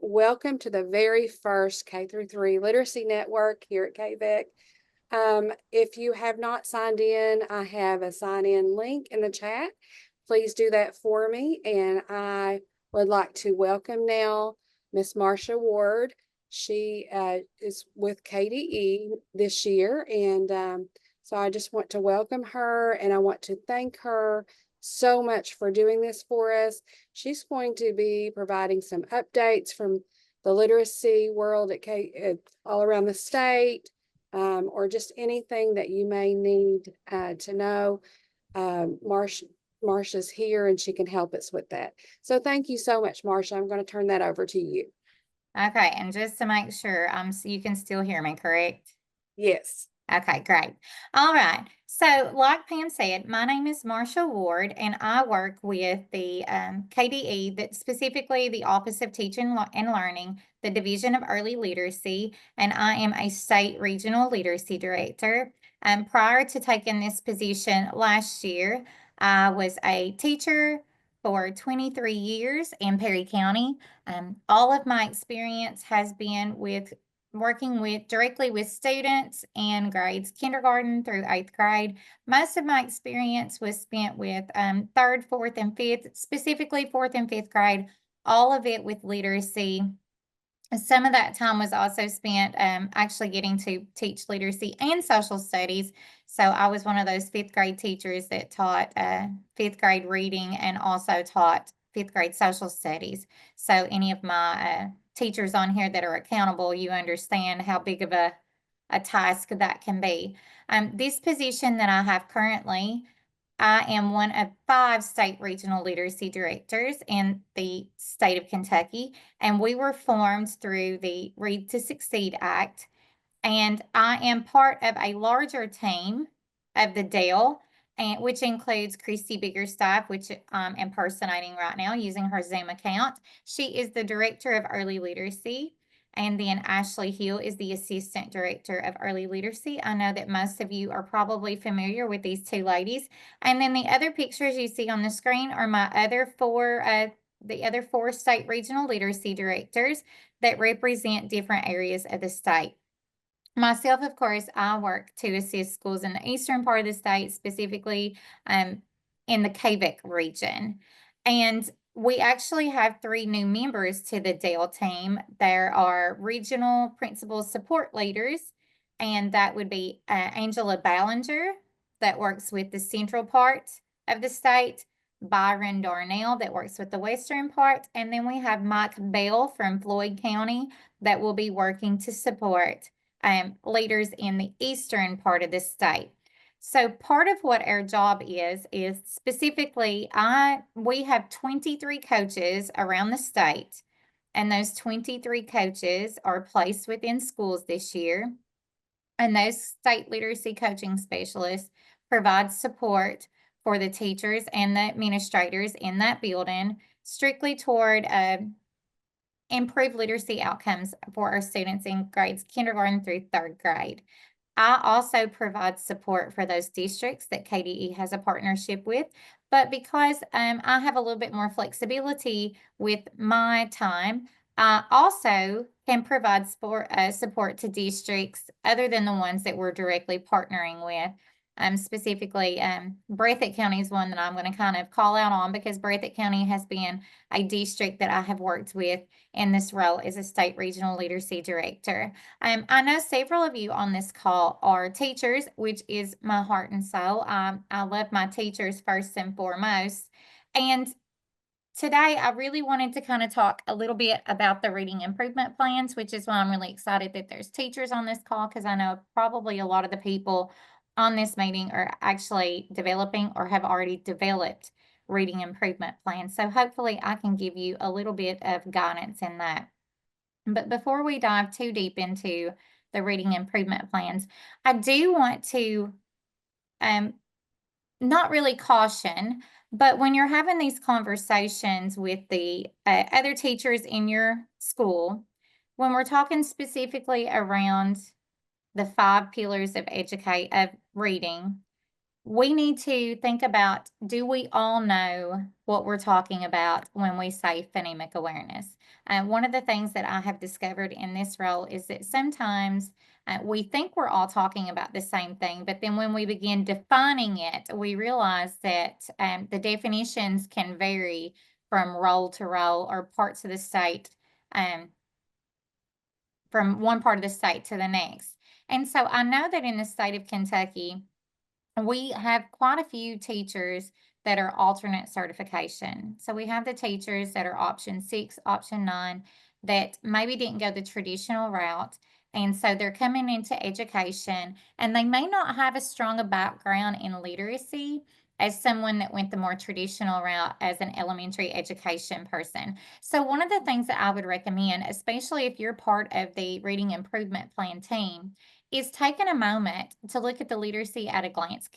Welcome to the very first K through 3 Literacy Network here at KVEC. If you have not signed in, I have a sign-in link in the chat. Please do that for me. And I would like to welcome now Miss Marsha Ward. She is with KDE this year. And so I just want to welcome her, and I want to thank her so much for doing this for us. She's going to be providing some updates from the literacy world at all around the state, or just anything that you may need to know. Marsha's here and she can help us with that. So thank you so much, Marsha. I'm going to turn that over to you. Okay, and just to make sure, so you can still hear me, correct? Yes. Okay, great. All right. So, like Pam said, my name is Marsha Ward, and I work with the KDE, that specifically the Office of Teaching and Learning, the Division of Early Literacy, and I am a state regional literacy director. Prior to taking this position last year, I was a teacher for 23 years in Perry County. All of my experience has been with working directly with students in grades kindergarten through 8th grade. Most of my experience was spent with 3rd, 4th, and 5th, specifically 4th and 5th grade, all of it with literacy. Some of that time was also spent actually getting to teach literacy and social studies. So I was one of those 5th grade teachers that taught 5th grade reading and also taught 5th grade social studies. So any of my teachers on here that are accountable, you understand how big of a task that can be. This position that I have currently, I am one of 5 state regional literacy directors in the state of Kentucky, and we were formed through the Read to Succeed Act. And I am part of a larger team of the DEL, and which includes Christy Biggerstaff, which I'm impersonating right now using her Zoom account. She is the Director of Early Literacy. And then Ashley Hill is the Assistant Director of Early Literacy. I know that most of you are probably familiar with these two ladies. And then the other pictures you see on the screen are my other the other 4 state regional literacy directors that represent different areas of the state. Myself, of course, I work to assist schools in the eastern part of the state, specifically in the KVEC region. And we actually have 3 new members to the DEL team. There are regional principal support leaders, and that would be Angela Ballinger, that works with the central part of the state, Byron Darnell, that works with the western part, and then we have Mike Bell from Floyd County that will be working to support leaders in the eastern part of the state. So part of what our job is specifically, we have 23 coaches around the state, and those 23 coaches are placed within schools this year. And those state literacy coaching specialists provide support for the teachers and the administrators in that building, strictly toward improve literacy outcomes for our students in grades kindergarten through 3rd grade. I also provide support for those districts that KDE has a partnership with, but because I have a little bit more flexibility with my time, I also can provide support to districts other than the ones that we're directly partnering with. Specifically, Breathitt County is one that I'm going to kind of call out on, because Breathitt County has been a district that I have worked with in this role as a state regional literacy director. I know several of you on this call are teachers, which is my heart and soul. I love my teachers first and foremost. And today, I really wanted to kind of talk a little bit about the reading improvement plans, which is why I'm really excited that there's teachers on this call, because I know probably a lot of the people on this meeting are actually developing or have already developed reading improvement plans. So hopefully I can give you a little bit of guidance in that. But before we dive too deep into the reading improvement plans, I do want to not really caution, but when you're having these conversations with the other teachers in your school, when we're talking specifically around the 5 pillars of reading, we need to think about, do we all know what we're talking about when we say phonemic awareness? One of the things that I have discovered in this role is that sometimes we think we're all talking about the same thing, but then when we begin defining it, we realize that the definitions can vary from role to role or parts of the state, um, from one part of the state to the next. And so I know that in the state of Kentucky, we have quite a few teachers that are alternate certification. So we have the teachers that are option 6, option 9, that maybe didn't go the traditional route. And so they're coming into education and they may not have as strong a background in literacy as someone that went the more traditional route as an elementary education person. So one of the things that I would recommend, especially if you're part of the reading improvement plan team, is taking a moment to look at the Literacy at a Glance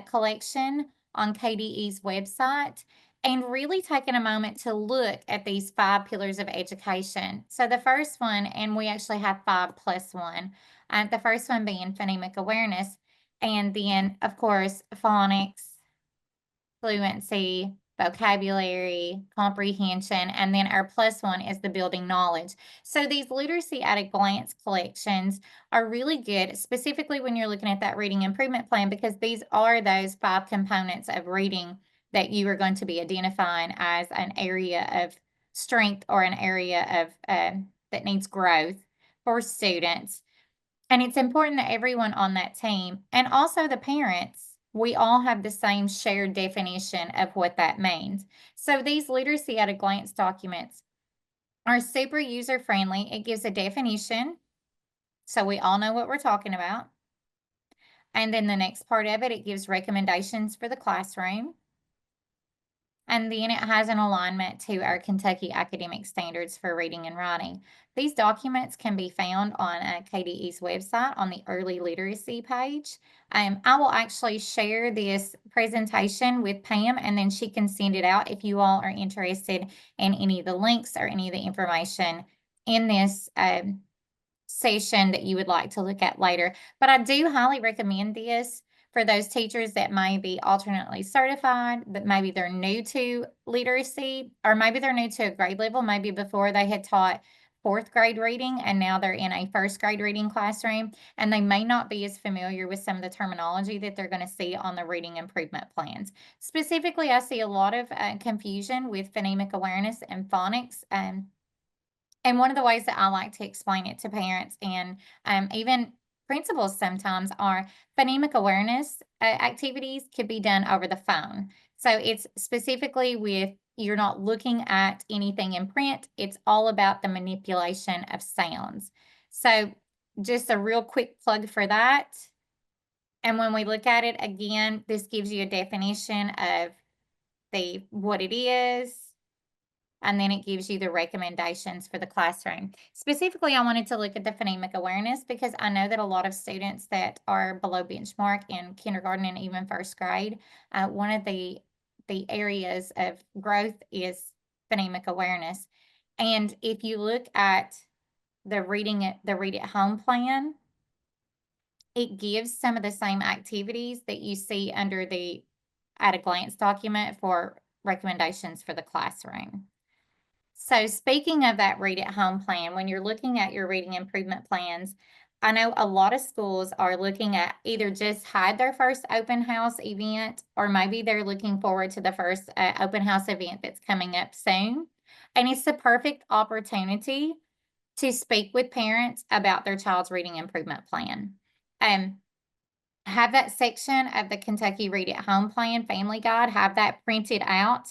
collection on KDE's website and really taking a moment to look at these 5 pillars of education. So the first one, and we actually have 5+1, the first one being phonemic awareness, and then, of course, phonics, fluency, vocabulary, comprehension, and then our +1 is the building knowledge. So these literacy at a glance collections are really good, specifically when you're looking at that reading improvement plan, because these are those 5 components of reading that you are going to be identifying as an area of strength or an area of that needs growth for students. And it's important that everyone on that team and also the parents, we all have the same shared definition of what that means. So these literacy at a glance documents are super user friendly. It gives a definition, so we all know what we're talking about. And then the next part of it, it gives recommendations for the classroom. And then it has an alignment to our Kentucky academic standards for reading and writing. These documents can be found on KDE's website on the early literacy page. I will actually share this presentation with Pam and then she can send it out if you all are interested in any of the links or any of the information in this session that you would like to look at later. But I do highly recommend this for those teachers that may be alternately certified, but maybe they're new to literacy, or maybe they're new to a grade level. Maybe before they had taught 4th grade reading and now they're in a 1st grade reading classroom and they may not be as familiar with some of the terminology that they're going to see on the reading improvement plans. Specifically, I see a lot of confusion with phonemic awareness and phonics. And one of the ways that I like to explain it to parents and even principals sometimes are phonemic awareness activities could be done over the phone. So it's specifically with you're not looking at anything in print, it's all about the manipulation of sounds. So just a real quick plug for that. And when we look at it again, this gives you a definition of the what it is, and then it gives you the recommendations for the classroom. Specifically, I wanted to look at the phonemic awareness because I know that a lot of students that are below benchmark in kindergarten and even 1st grade, one of the areas of growth is phonemic awareness. And if you look at the Read at Home plan, it gives some of the same activities that you see under the at a glance document for recommendations for the classroom. So speaking of that read at home plan, when you're looking at your reading improvement plans, I know a lot of schools are looking at either just had their first open house event, or maybe they're looking forward to the first open house event that's coming up soon. And it's the perfect opportunity to speak with parents about their child's reading improvement plan. Um, have that section of the Kentucky Read at Home Plan Family Guide, have that printed out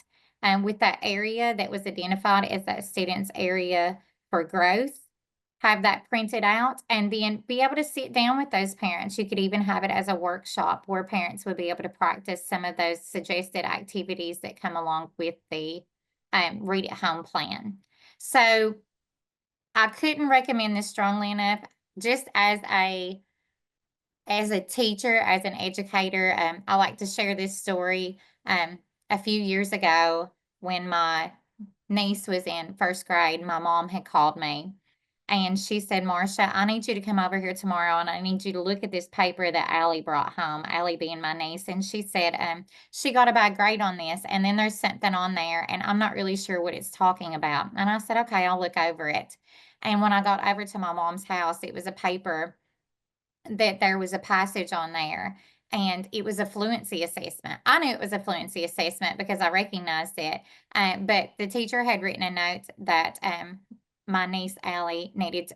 with that area that was identified as that student's area for growth. Have that printed out and then be able to sit down with those parents. You could even have it as a workshop where parents would be able to practice some of those suggested activities that come along with the Read at Home plan. So I couldn't recommend this strongly enough. Just as a teacher, as an educator, I like to share this story. A few years ago, when my niece was in 1st grade, my mom had called me And she said, Marcia, I need you to come over here tomorrow and I need you to look at this paper that Allie brought home, Allie being my niece. And she said, she got a bad grade on this. And then there's something on there and I'm not really sure what it's talking about. And I said, okay, I'll look over it. And when I got over to my mom's house, it was a paper that there was a passage on there and it was a fluency assessment. I knew it was a fluency assessment because I recognized it. But the teacher had written a note that my niece Allie needed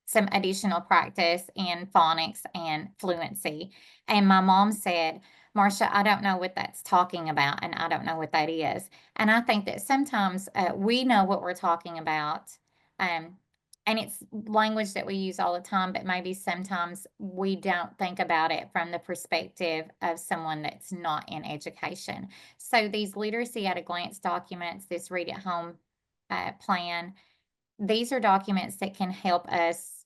some additional practice in phonics and fluency. And my mom said, Marcia, I don't know what that's talking about, and I don't know what that is. And I think that sometimes we know what we're talking about. Um, and it's language that we use all the time, but maybe sometimes we don't think about it from the perspective of someone that's not in education. So these literacy at a glance documents, this read at home plan, these are documents that can help us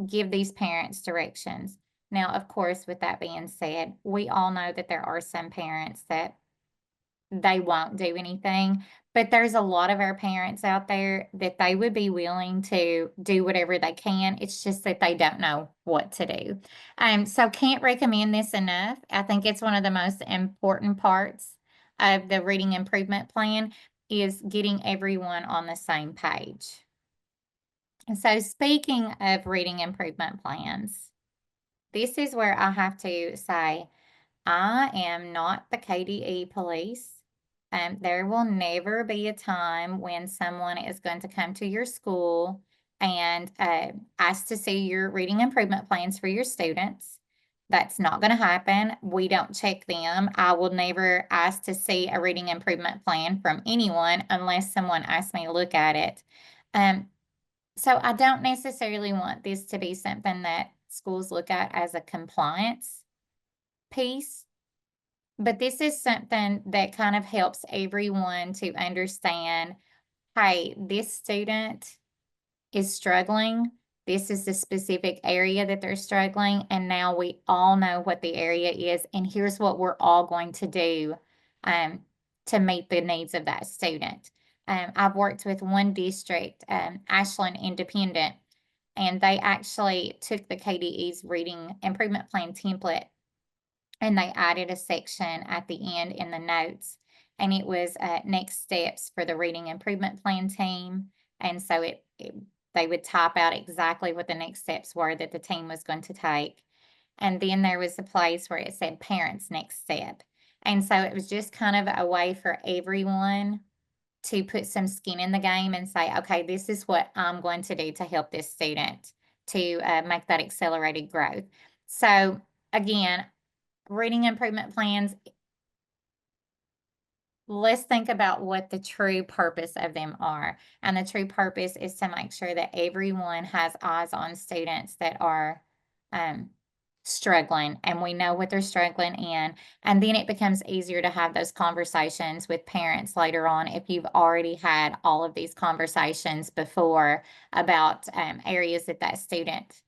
give these parents directions. Now, of course, with that being said, we all know that there are some parents that they won't do anything. But there's a lot of our parents out there that they would be willing to do whatever they can. It's just that they don't know what to do. So can't recommend this enough. I think it's one of the most important parts of the reading improvement plan is getting everyone on the same page. And so speaking of reading improvement plans, this is where I have to say, I am not the KDE police. There will never be a time when someone is going to come to your school and ask to see your reading improvement plans for your students. That's not going to happen. We don't check them. I will never ask to see a reading improvement plan from anyone unless someone asks me to look at it. So I don't necessarily want this to be something that schools look at as a compliance piece. But this is something that kind of helps everyone to understand, hey, this student is struggling. This is the specific area that they're struggling. And now we all know what the area is. And here's what we're all going to do um, to meet the needs of that student. I've worked with one district, Ashland Independent, and they actually took the KDE's reading improvement plan template and they added a section at the end in the notes, and it was next steps for the reading improvement plan team. And so they would type out exactly what the next steps were that the team was going to take. And then there was a place where it said parents next step. And so it was just kind of a way for everyone to put some skin in the game and say, okay, this is what I'm going to do to help this student to make that accelerated growth. So again, reading improvement plans, let's think about what the true purpose of them are. And the true purpose is to make sure that everyone has eyes on students that are struggling, and we know what they're struggling in. And then it becomes easier to have those conversations with parents later on if you've already had all of these conversations before about areas that that student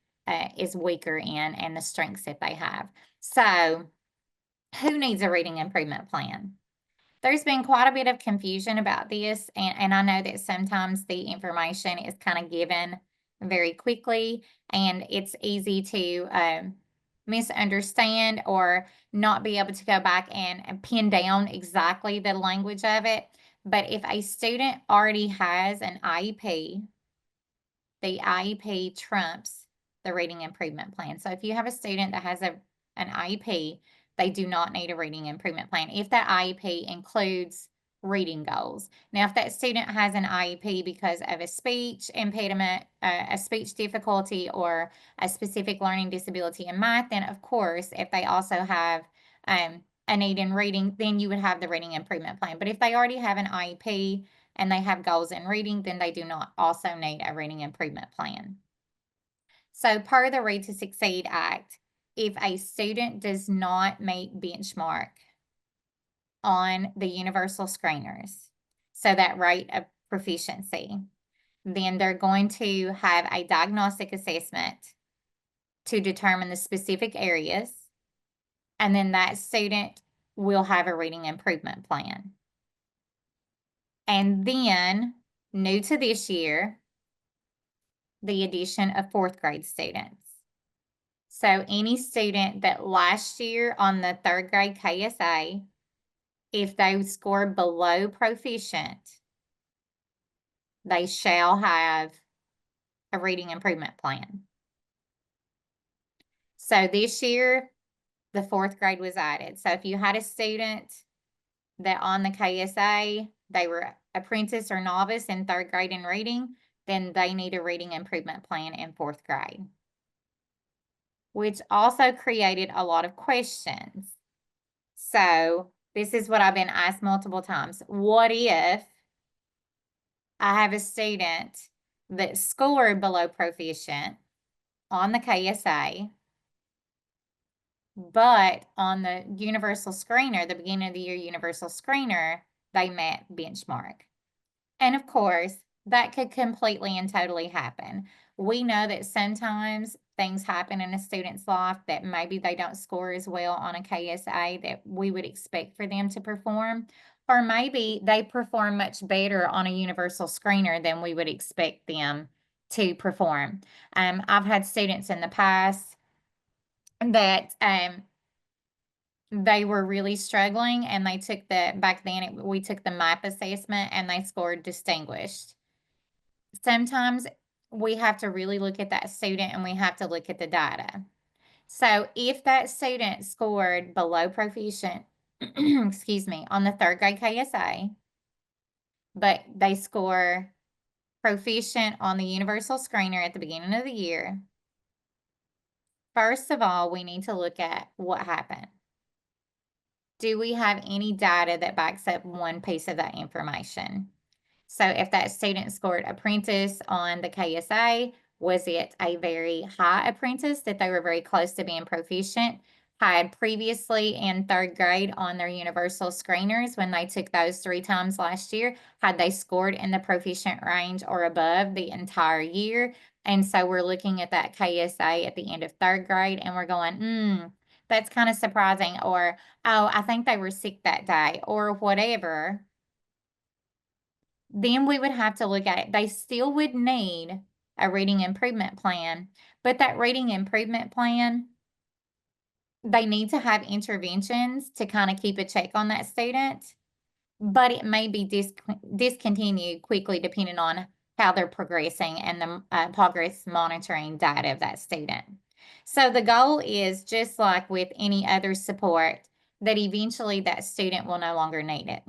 is weaker in and the strengths that they have. So who needs a reading improvement plan? There's been quite a bit of confusion about this, and I know that sometimes the information is kind of given very quickly, and it's easy to misunderstand or not be able to go back and pin down exactly the language of it. But if a student already has an IEP, the IEP trumps the reading improvement plan. So if you have a student that has an IEP, they do not need a reading improvement plan if that IEP includes reading goals. Now, if that student has an IEP because of a speech impediment, a speech difficulty, or a specific learning disability in math, then of course, if they also have a need in reading, then you would have the reading improvement plan. But if they already have an IEP, and they have goals in reading, then they do not also need a reading improvement plan. So per the Read to Succeed Act, if a student does not meet benchmark on the universal screeners, so that rate of proficiency, then they're going to have a diagnostic assessment to determine the specific areas, and then that student will have a reading improvement plan. And then, new to this year, the addition of fourth grade students. So any student that last year on the third grade KSA, if they scored below proficient, they shall have a reading improvement plan. So this year, the fourth grade was added. So if you had a student that on the KSA, they were apprentice or novice in third grade in reading, then they need a reading improvement plan in fourth grade, which also created a lot of questions. So this is what I've been asked multiple times. What if I have a student that scored below proficient on the KSA, but on the universal screener, the beginning of the year universal screener, they met benchmark? And of course, that could completely and totally happen. We know that sometimes things happen in a student's life that maybe they don't score as well on a KSA that we would expect for them to perform, or maybe they perform much better on a universal screener than we would expect them to perform. I've had students in the past that they were really struggling, and they took back then we took the MAP assessment, and they scored distinguished. Sometimes we have to really look at that student, and we have to look at the data. So if that student scored below proficient, excuse me, on the third grade KSA, but they score proficient on the universal screener at the beginning of the year, first of all, we need to look at what happened. Do we have any data that backs up one piece of that information? So if that student scored apprentice on the KSA, was it a very high apprentice that they were very close to being proficient? Had previously in third grade on their universal screeners, when they took those 3 times last year, had they scored in the proficient range or above the entire year? And so we're looking at that KSA at the end of third grade, and we're going, that's kind of surprising, or, oh, I think they were sick that day, or whatever. Then we would have to look at it. They still would need a reading improvement plan, but that reading improvement plan, they need to have interventions to kind of keep a check on that student, but it may be discontinued quickly depending on how they're progressing and the progress monitoring data of that student. So the goal is, just like with any other support, that eventually that student will no longer need it.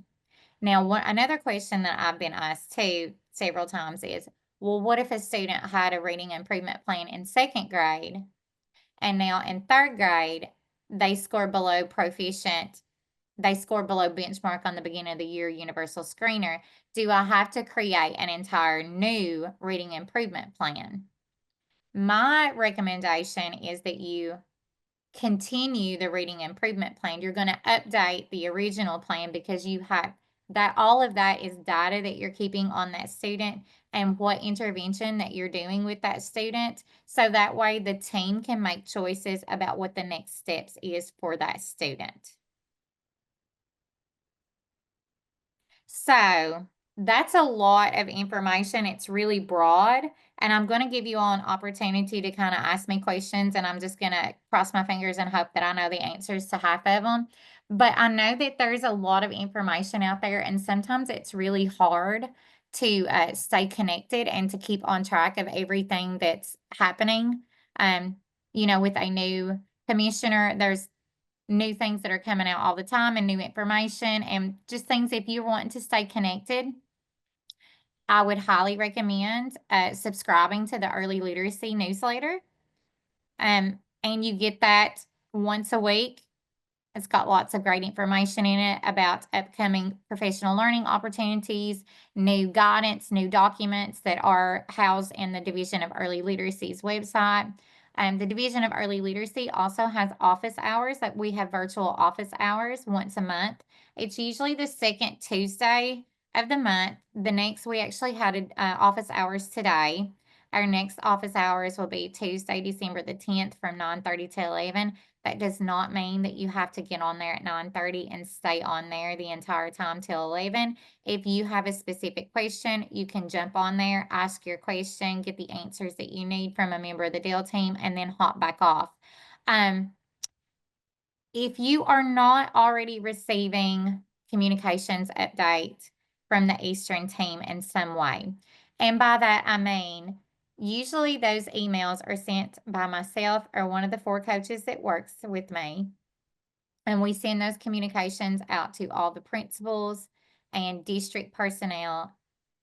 Now, another question that I've been asked too several times is, well, what if a student had a reading improvement plan in second grade, and now in third grade, they score below proficient, they score below benchmark on the beginning of the year universal screener? Do I have to create an entire new reading improvement plan? My recommendation is that you continue the reading improvement plan. You're going to update the original plan, because you have that, all of that is data that you're keeping on that student and what intervention that you're doing with that student. So that way the team can make choices about what the next steps is for that student. So that's a lot of information. It's really broad, and I'm going to give you all an opportunity to kind of ask me questions, and I'm just going to cross my fingers and hope that I know the answers to half of them. But I know that there's a lot of information out there, and sometimes it's really hard to stay connected and to keep on track of everything that's happening. With a new commissioner, there's new things that are coming out all the time, and new information, and just things. If you're wanting to stay connected, I would highly recommend subscribing to the Early Literacy newsletter. And you get that once a week. It's got lots of great information in it about upcoming professional learning opportunities, new guidance, new documents that are housed in the Division of Early Literacy's website. The Division of Early Literacy also has office hours. That we have virtual office hours once a month. It's usually the second Tuesday of the month. We actually had office hours today. Our next office hours will be Tuesday, December the 10th from 9:30 to 11. That does not mean that you have to get on there at 9:30 and stay on there the entire time till 11. If you have a specific question, you can jump on there, ask your question, get the answers that you need from a member of the Dell team, and then hop back off. If you are not already receiving communications update from the Eastern team in some way, and by that I mean usually those emails are sent by myself or one of the 4 coaches that works with me, and we send those communications out to all the principals and district personnel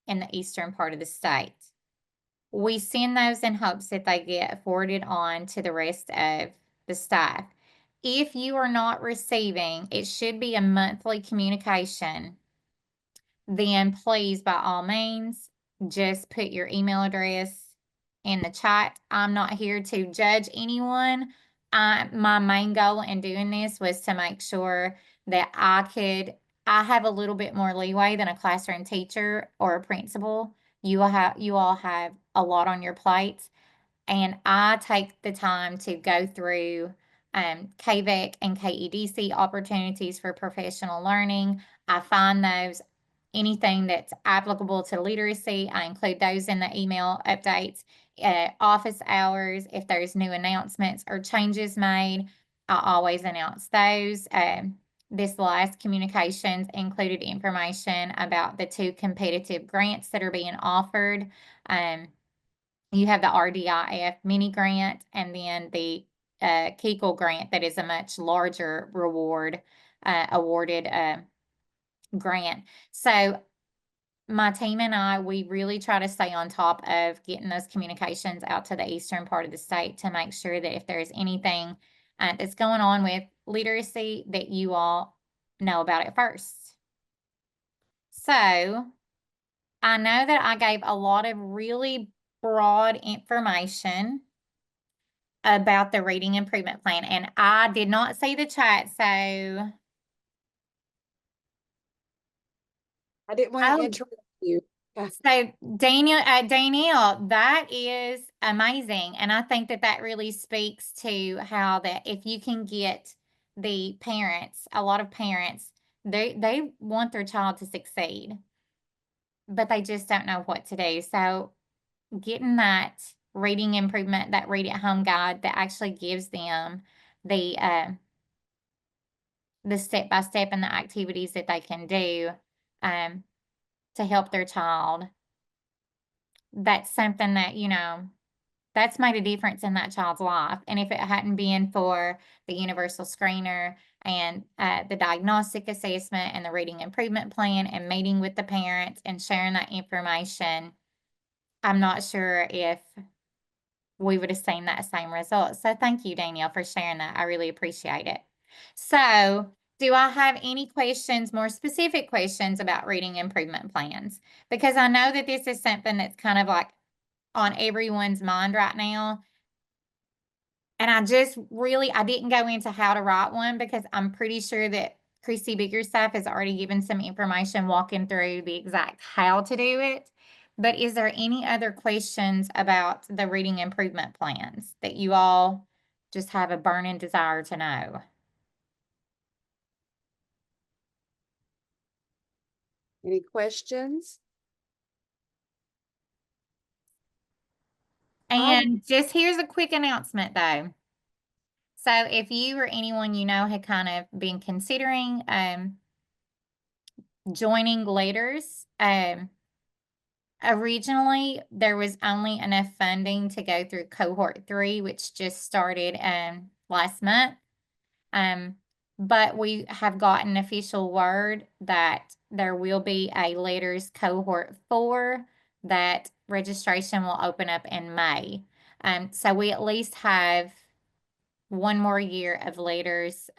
in the eastern part of the state. We send those in hopes that they get forwarded on to the rest of the staff. If you are not receiving, it should be a monthly communication, then please, by all means, just put your email address in the chat. I'm not here to judge anyone. My main goal in doing this was to make sure that I have a little bit more leeway than a classroom teacher or a principal. You all have a lot on your plates. And I take the time to go through KVEC and KEDC opportunities for professional learning. I find those anything that's applicable to literacy. I include those in the email updates, office hours. If there's new announcements or changes made, I always announce those. This last communications included information about the 2 competitive grants that are being offered. You have the RDIF mini grant and then the Kegel grant that is a much larger reward awarded grant. So my team and I, we really try to stay on top of getting those communications out to the eastern part of the state to make sure that if there's anything that's going on with literacy, that you all know about it first. So I know that I gave a lot of really broad information about the reading improvement plan, and I did not see the chat, so I didn't want to oh, interrupt you. so Danielle, that is amazing, and I think that that really speaks to how that if you can get the parents, a lot of parents, they want their child to succeed, but they just don't know what to do. So getting that reading improvement, that read at home guide that actually gives them the step by step and the activities that they can do um, to help their child. That's something that, that's made a difference in that child's life. And if it hadn't been for the universal screener and the diagnostic assessment and the reading improvement plan and meeting with the parents and sharing that information, I'm not sure if we would have seen that same result. So thank you, Danielle, for sharing that. I really appreciate it. So do I have any questions, more specific questions about reading improvement plans? Because I know that this is something that's kind of like on everyone's mind right now. And I didn't go into how to write one because I'm pretty sure that Chrissy Biggerstaff has already given some information walking through the exact how to do it. But is there any other questions about the reading improvement plans that you all just have a burning desire to know? Any questions? And just here's a quick announcement though. So if you or anyone you know had kind of been considering joining leaders, originally there was only enough funding to go through cohort 3, which just started last month. But we have gotten official word that there will be a leaders cohort 4 that registration will open up in May. So we at least have one more year of leaders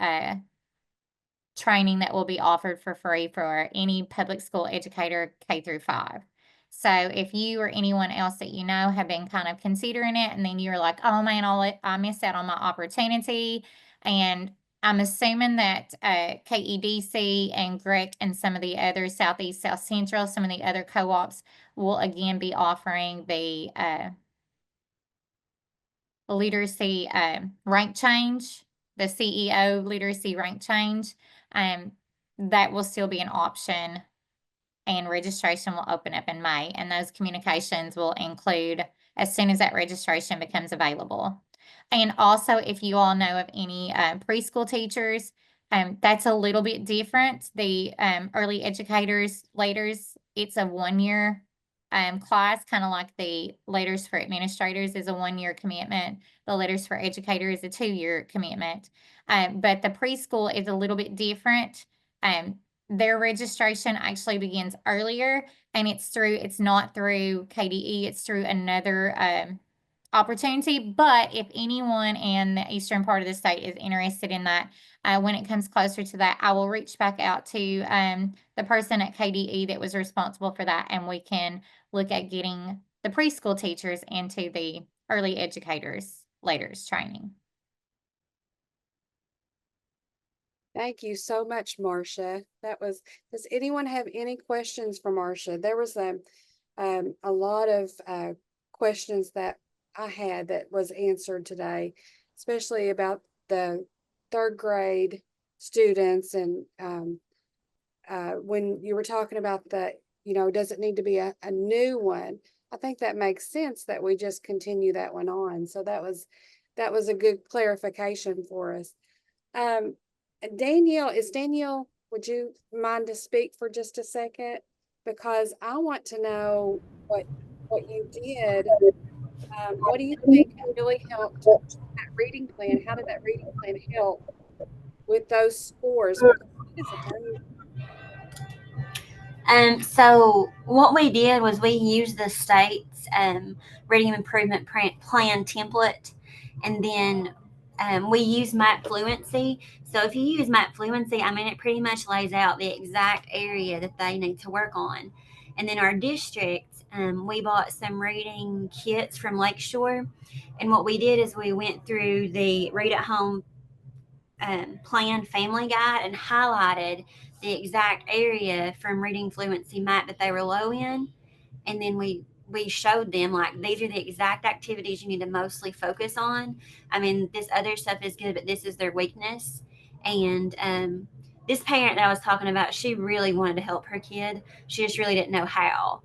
training that will be offered for free for any public school educator K through 5. So if you or anyone else that you know have been kind of considering it, and then you're like, oh man, I missed out on my opportunity. And I'm assuming that KEDC and GREC and some of the other Southeast, South Central, some of the other co-ops will again be offering the literacy rank change the CEO literacy rank change, that will still be an option, and registration will open up in May, and those communications will include as soon as that registration becomes available. And also, if you all know of any preschool teachers, that's a little bit different. The early educators, leaders, it's a 1 year class, kind of like the leaders for administrators is a 1 year commitment. The leaders for educators is a 2 year commitment. But the preschool is a little bit different. Their registration actually begins earlier, and it's not through KDE, it's through another opportunity. But if anyone in the eastern part of the state is interested in that, when it comes closer to that, I will reach back out to the person at KDE that was responsible for that, and we can look at getting the preschool teachers into the early educators leaders training. Thank you so much, Marcia. Does anyone have any questions for Marcia? There was a lot of questions that I had that was answered today, especially about the third grade students. And when you were talking about does it need to be a new one? I think that makes sense that we just continue that one on. So that was a good clarification for us. Danielle, would you mind to speak for just a second? Because I want to know what you did. What do you think really helped that reading plan? How did that reading plan help with those scores? Because it is a very So what we did was we used the state's reading improvement plan template, and then we use Map Fluency. So if you use Map Fluency, I mean, it pretty much lays out the exact area that they need to work on. And then our district, we bought some reading kits from Lakeshore, and what we did is we went through the Read at Home plan family guide and highlighted the exact area from reading fluency map that they were low in, and then we showed them like these are the exact activities you need to mostly focus on. I mean, this other stuff is good, but this is their weakness. And this parent that I was talking about, she really wanted to help her kid, she just really didn't know how.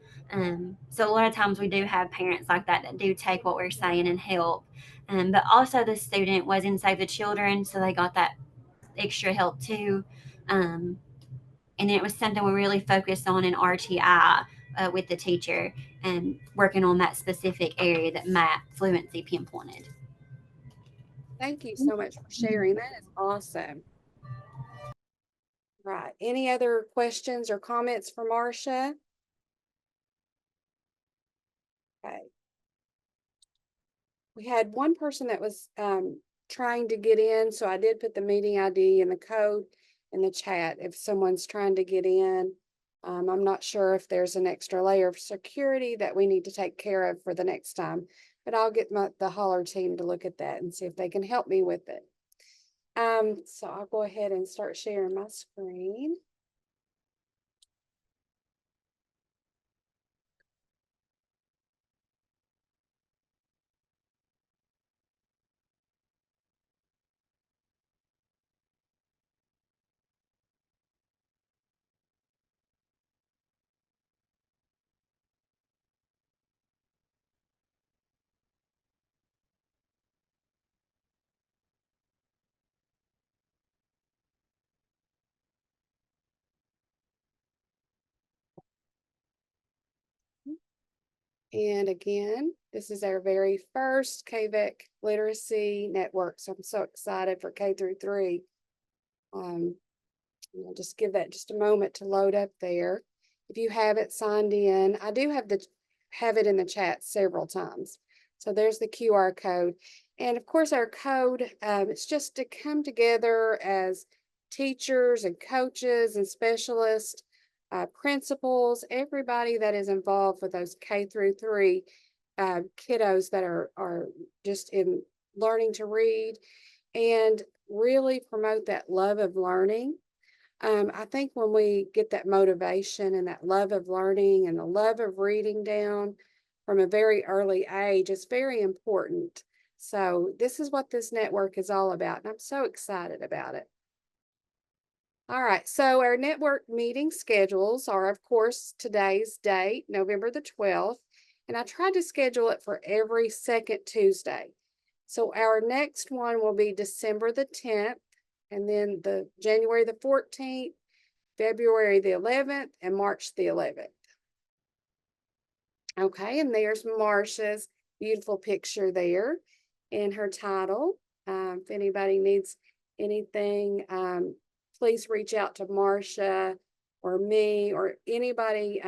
So a lot of times we do have parents like that do take what we're saying and help. But also the student was in Save the Children, so they got that extra help too. Um, and it was something we really focused on in RTI with the teacher and working on that specific area that Map Fluency pinpointed. Thank you so much for sharing. That is awesome. Right. Any other questions or comments for Marcia? Okay. We had one person that was trying to get in, so I did put the meeting ID and the code in the chat if someone's trying to get in. I'm not sure if there's an extra layer of security that we need to take care of for the next time, but I'll get the Holler team to look at that and see if they can help me with it. So I'll go ahead and start sharing my screen. And again, this is our very first KVEC literacy network. So I'm so excited for K through 3. I'll just give that just a moment to load up there. If you haven't signed in, I do have it in the chat several times. So there's the QR code. And of course, our code, it's just to come together as teachers and coaches and specialists, principals, everybody that is involved with those K through 3 kiddos that are just in learning to read and really promote that love of learning. I think when we get that motivation and that love of learning and the love of reading down from a very early age, it's very important. So this is what this network is all about, and I'm so excited about it. All right, so our network meeting schedules are, of course, today's date, November the 12th, and I tried to schedule it for every second Tuesday. So our next one will be December the 10th, and then the January the 14th, February the 11th, and March the 11th. Okay, and there's Marsha's beautiful picture there in her title. If anybody needs anything, please reach out to Marsha or me or anybody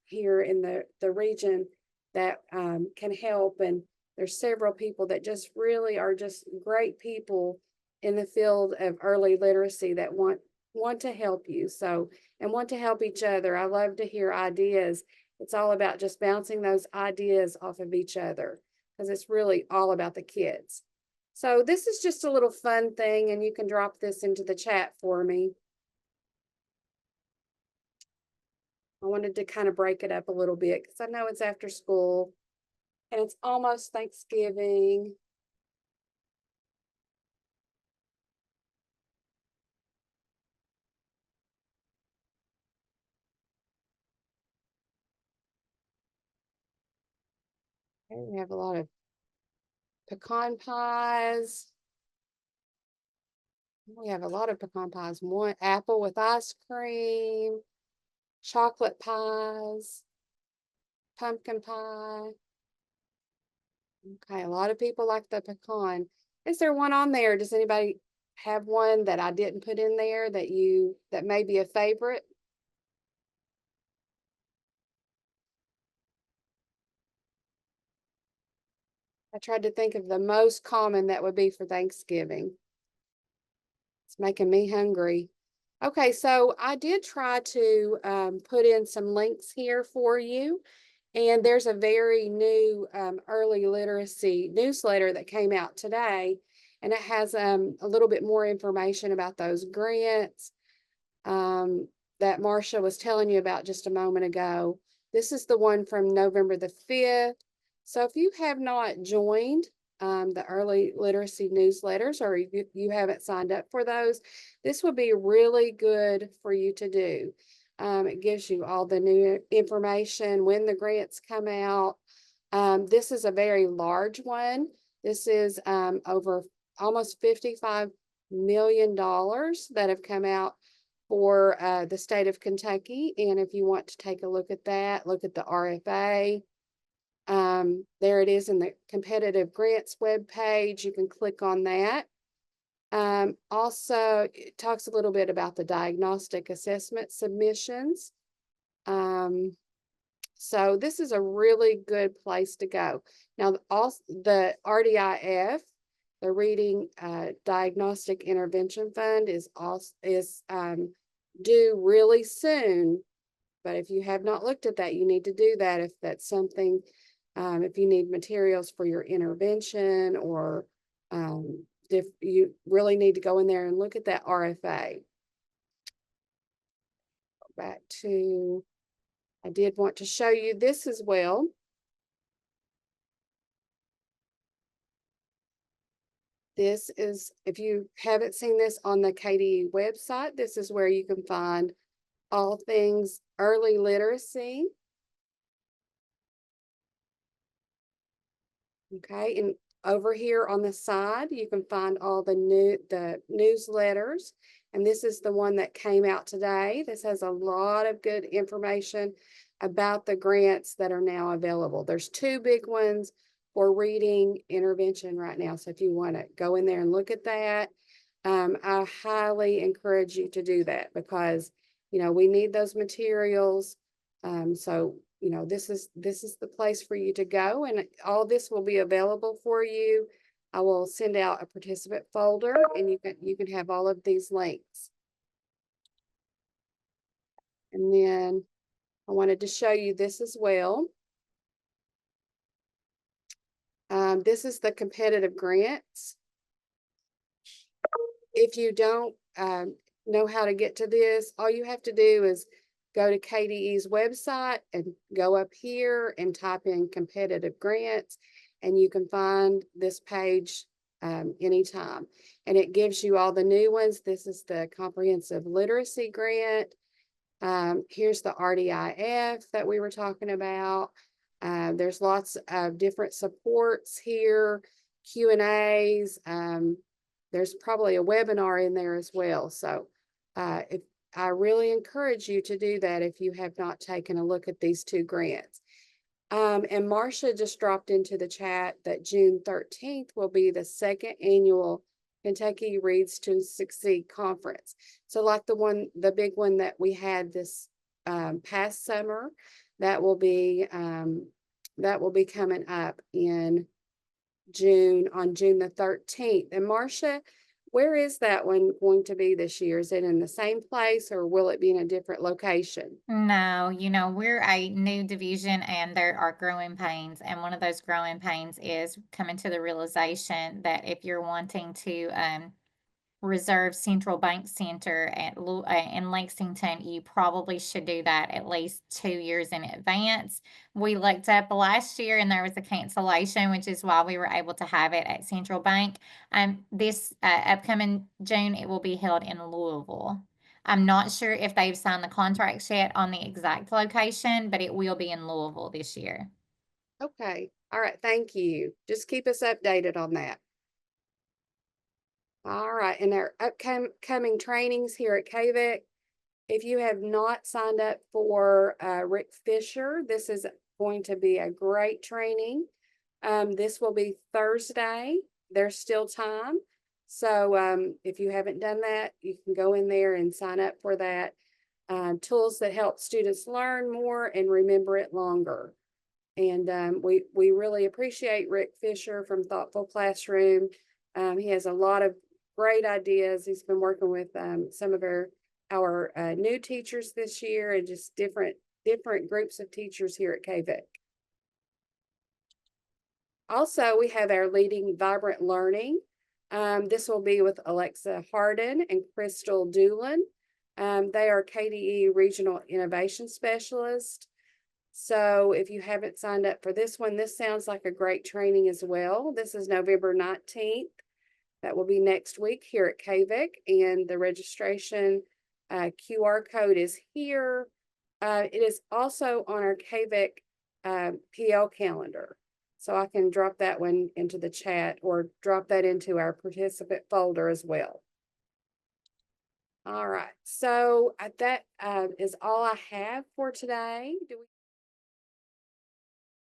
here in the region that can help. And there's several people that just really are just great people in the field of early literacy that want to help you. So, and want to help each other. I love to hear ideas. It's all about just bouncing those ideas off of each other because it's really all about the kids. So this is just a little fun thing, and you can drop this into the chat for me. I wanted to kind of break it up a little bit because I know it's after school and it's almost Thanksgiving. Okay, we have a lot of pecan pies. We have a lot of pecan pies. One apple with ice cream, chocolate pies, pumpkin pie. Okay, a lot of people like the pecan. Is there one on there? Does anybody have one that I didn't put in there that may be a favorite? I tried to think of the most common that would be for Thanksgiving. It's making me hungry. Okay, so I did try to put in some links here for you. And there's a very new early literacy newsletter that came out today. And it has a little bit more information about those grants that Marcia was telling you about just a moment ago. This is the one from November the 5th. So if you have not joined the early literacy newsletters or you haven't signed up for those, this would be really good for you to do. It gives you all the new information when the grants come out. This is a very large one. This is over almost $55 million that have come out for the state of Kentucky. And if you want to take a look at that, look at the RFA. There it is in the competitive grants webpage. You can click on that. Also, it talks a little bit about the diagnostic assessment submissions. So this is a really good place to go. Now, also the RDIF, the Reading Diagnostic Intervention Fund, is due really soon. But if you have not looked at that, you need to do that if that's something. If you need materials for your intervention or if you really need to go in there and look at that RFA. Back to, I did want to show you this as well. This is, if you haven't seen this on the KDE website, this is where you can find all things early literacy. Okay, and over here on the side, you can find all the newsletters. And this is the one that came out today. This has a lot of good information about the grants that are now available. There's two big ones for reading intervention right now. So if you want to go in there and look at that, I highly encourage you to do that because, you know, we need those materials. So you know, this is the place for you to go, and all this will be available for you. I will send out a participant folder and you can have all of these links. And then I wanted to show you this as well. This is the competitive grants. If you don't know how to get to this, all you have to do is go to KDE's website and go up here and type in competitive grants. and you can find this page anytime. And it gives you all the new ones. This is the Comprehensive Literacy Grant. Here's the RDIF that we were talking about. There's lots of different supports here, Q&As. There's probably a webinar in there as well. So if I really encourage you to do that if you have not taken a look at these two grants. And Marcia just dropped into the chat that June 13th will be the second annual Kentucky Reads to Succeed conference. So like the big one that we had this past summer, that will be coming up in June, on June the 13th. And Marcia, where is that one going to be this year? Is it in the same place or will it be in a different location? No, we're a new division and there are growing pains. And one of those growing pains is coming to the realization that if you're wanting to reserve Central Bank Center in Lexington, you probably should do that at least 2 years in advance. We looked up last year and there was a cancellation, which is why we were able to have it at Central Bank. This upcoming June, it will be held in Louisville. I'm not sure if they've signed the contracts yet on the exact location, but it will be in Louisville this year. Okay. All right. Thank you. Just keep us updated on that. All right. And our upcoming trainings here at KVEC, if you have not signed up for Rick Fisher, this is going to be a great training. This will be Thursday. There's still time. So if you haven't done that, you can go in there and sign up for that. Tools that help students learn more and remember it longer. And we really appreciate Rick Fisher from Thoughtful Classroom. He has a lot of great ideas. He's been working with some of our new teachers this year and just different groups of teachers here at KVEC. Also, we have our Leading Vibrant Learning. This will be with Alexa Harden and Crystal Doolin. They are KDE Regional Innovation Specialists. So if you haven't signed up for this one, this sounds like a great training as well. This is November 19th. That will be next week here at KVEC, and the registration QR code is here. It is also on our KVEC PL calendar. So I can drop that one into the chat or drop that into our participant folder as well. All right, so that is all I have for today.